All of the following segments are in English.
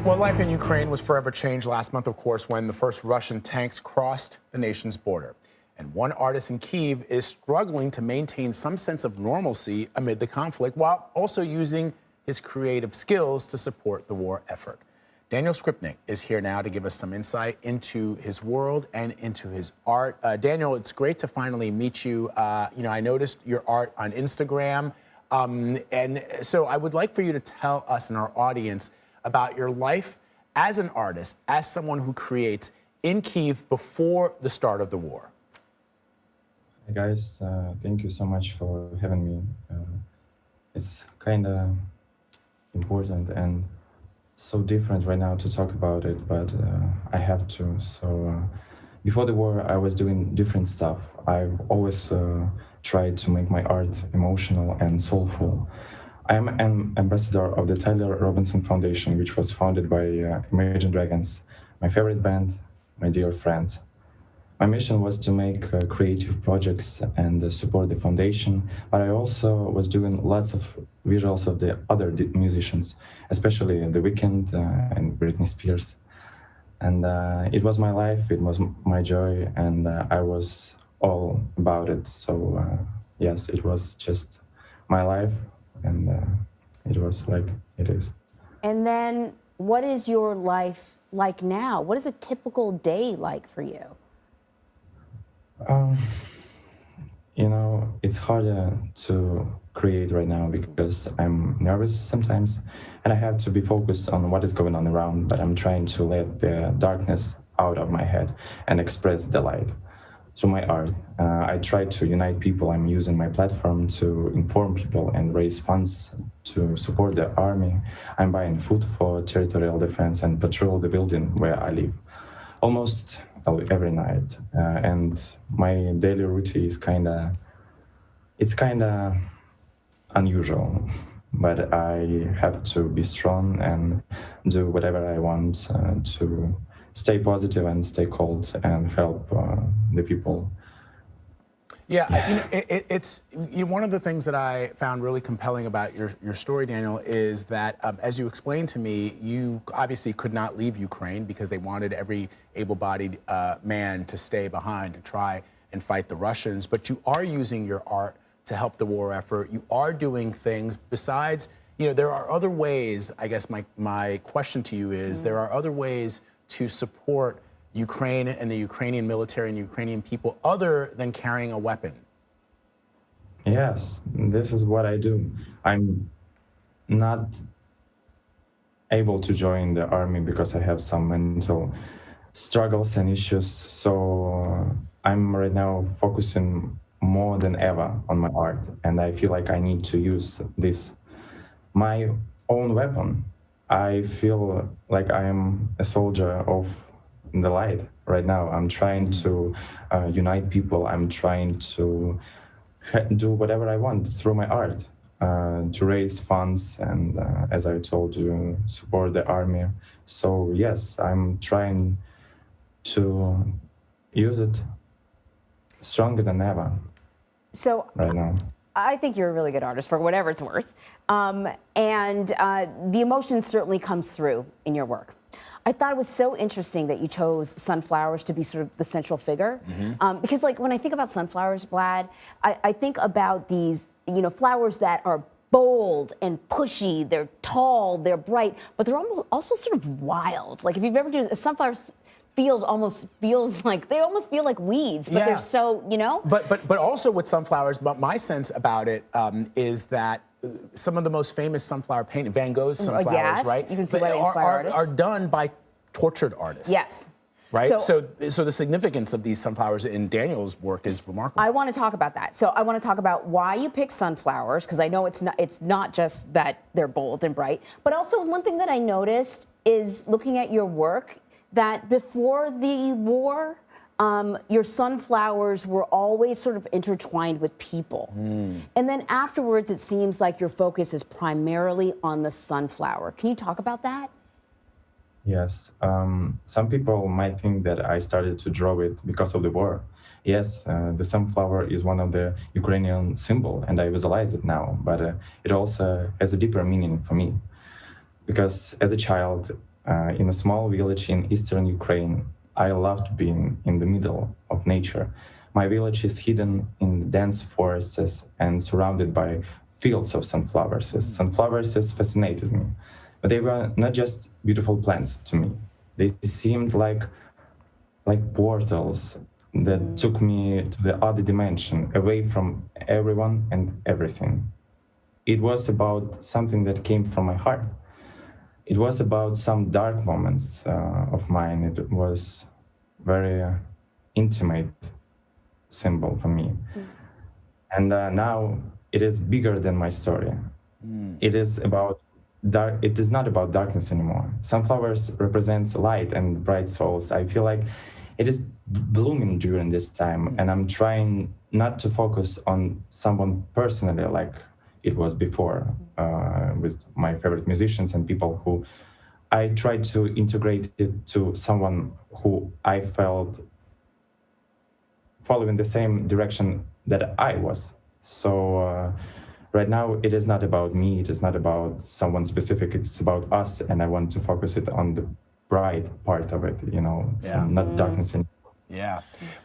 Well, life in Ukraine was forever changed last month, of course, when the first Russian tanks crossed the nation's border. And one artist in Kyiv is struggling to maintain some sense of normalcy amid the conflict while also using his creative skills to support the war effort. Daniel Skripnik is here now to give us some insight into his world and into his art. Daniel, it's great to finally meet you. I noticed your art on Instagram. And so I would like for you to tell us and our audience about your life as an artist, as someone who creates in Kyiv before the start of the war. Hey guys, thank you so much for having me. It's kind of important and so different right now to talk about it, but I have to. So before the war, I was doing different stuff. I always tried to make my art emotional and soulful. I am an ambassador of the Tyler Robinson Foundation, which was founded by Imagine Dragons, my favorite band, my dear friends. My mission was to make creative projects and support the foundation, but I also was doing lots of visuals of the other musicians, especially The Weeknd and Britney Spears. And it was my life, it was my joy, and I was all about it. So yes, it was just my life, and it was like it is. And then what is your life like now? What is a typical day like for you? It's harder to create right now because I'm nervous sometimes and I have to be focused on what is going on around, but I'm trying to let the darkness out of my head and express the light through my art. I try to unite people. I'm using my platform to inform people and raise funds to support the army. I'm buying food for territorial defense and patrol the building where I live almost every night. And my daily routine is kind of unusual, but I have to be strong and do whatever I want to stay positive and stay cold and help the people. Yeah, it's one of the things that I found really compelling about your story, Daniel, is that as you explained to me, you obviously could not leave Ukraine because they wanted every able-bodied man to stay behind to try and fight the Russians. But you are using your art to help the war effort. You are doing things besides, there are other ways. I guess my question to you is, there are other ways to support Ukraine and the Ukrainian military and Ukrainian people other than carrying a weapon. Yes, this is what I do. I'm not able to join the army because I have some mental struggles and issues. So I'm right now focusing more than ever on my art. And I feel like I need to use this, my own weapon. I feel like I am a soldier of the light right now. I'm trying to unite people. I'm trying to do whatever I want through my art, to raise funds and, as I told you, support the army. So yes, I'm trying to use it stronger than ever. So right now, I think you're a really good artist for whatever it's worth. And the emotion certainly comes through in your work. I thought it was so interesting that you chose sunflowers to be sort of the central figure. Because when I think about sunflowers, Vlad, I think about these, flowers that are bold and pushy, they're tall, they're bright, but they're also sort of wild. Like if you've ever done a sunflower field, almost feels like, they almost feel like weeds, but they're so, But also with sunflowers, but my sense about it is that some of the most famous sunflower painting, Van Gogh's sunflowers, right? You can see why they inspire artists. Are done by tortured artists. Yes. Right? So the significance of these sunflowers in Daniel's work is remarkable. I want to talk about that. So I want to talk about why you pick sunflowers, because I know it's not just that they're bold and bright, but also one thing that I noticed is looking at your work, that before the war, your sunflowers were always sort of intertwined with people. And then afterwards, it seems like your focus is primarily on the sunflower. Can you talk about that? Yes. Some people might think that I started to draw it because of the war. Yes, the sunflower is one of the Ukrainian symbol, and I visualize it now, but it also has a deeper meaning for me. Because as a child, in a small village in eastern Ukraine. I loved being in the middle of nature. My village is hidden in dense forests and surrounded by fields of sunflowers. Sunflowers fascinated me, but they were not just beautiful plants to me. They seemed like portals that took me to the other dimension, away from everyone and everything. It was about something that came from my heart. It was about some dark moments of mine. It was very intimate symbol for me. And now it is bigger than my story. It is about dark. It is not about darkness anymore. Sunflowers represents light and bright souls. I feel like it is blooming during this time, and I'm trying not to focus on someone personally like it was before with my favorite musicians and people who I tried to integrate it to someone who I felt following the same direction that I was. So right now it is not about me, it is not about someone specific, it's about us, and I want to focus it on the bright part of it, you know, so not darkness anymore. Yeah.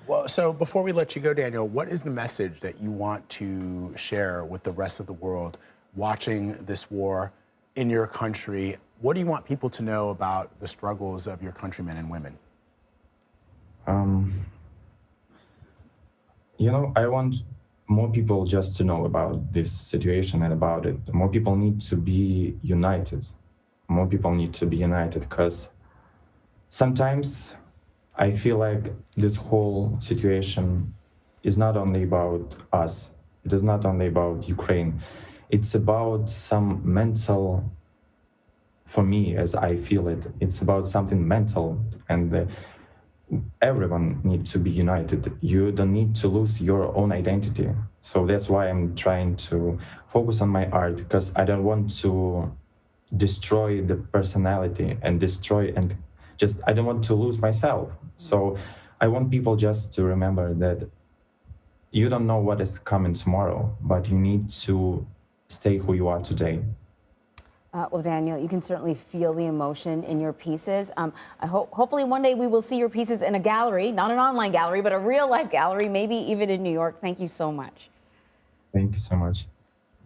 Well, so before we let you go, Daniel, what is the message that you want to share with the rest of the world watching this war in your country? What do you want people to know about the struggles of your countrymen and women? You know, I want more people just to know about this situation and about it. More people need to be united. More people need to be united because sometimes I feel like this whole situation is not only about us. It is not only about Ukraine. It's about some mental, for me, as I feel it, it's about something mental, and everyone needs to be united. You don't need to lose your own identity. So that's why I'm trying to focus on my art, because I don't want to destroy the personality and I don't want to lose myself. So I want people just to remember that you don't know what is coming tomorrow, but you need to stay who you are today. Well, Daniel, you can certainly feel the emotion in your pieces. Hopefully one day we will see your pieces in a gallery, not an online gallery, but a real life gallery, maybe even in New York. Thank you so much. Thank you so much.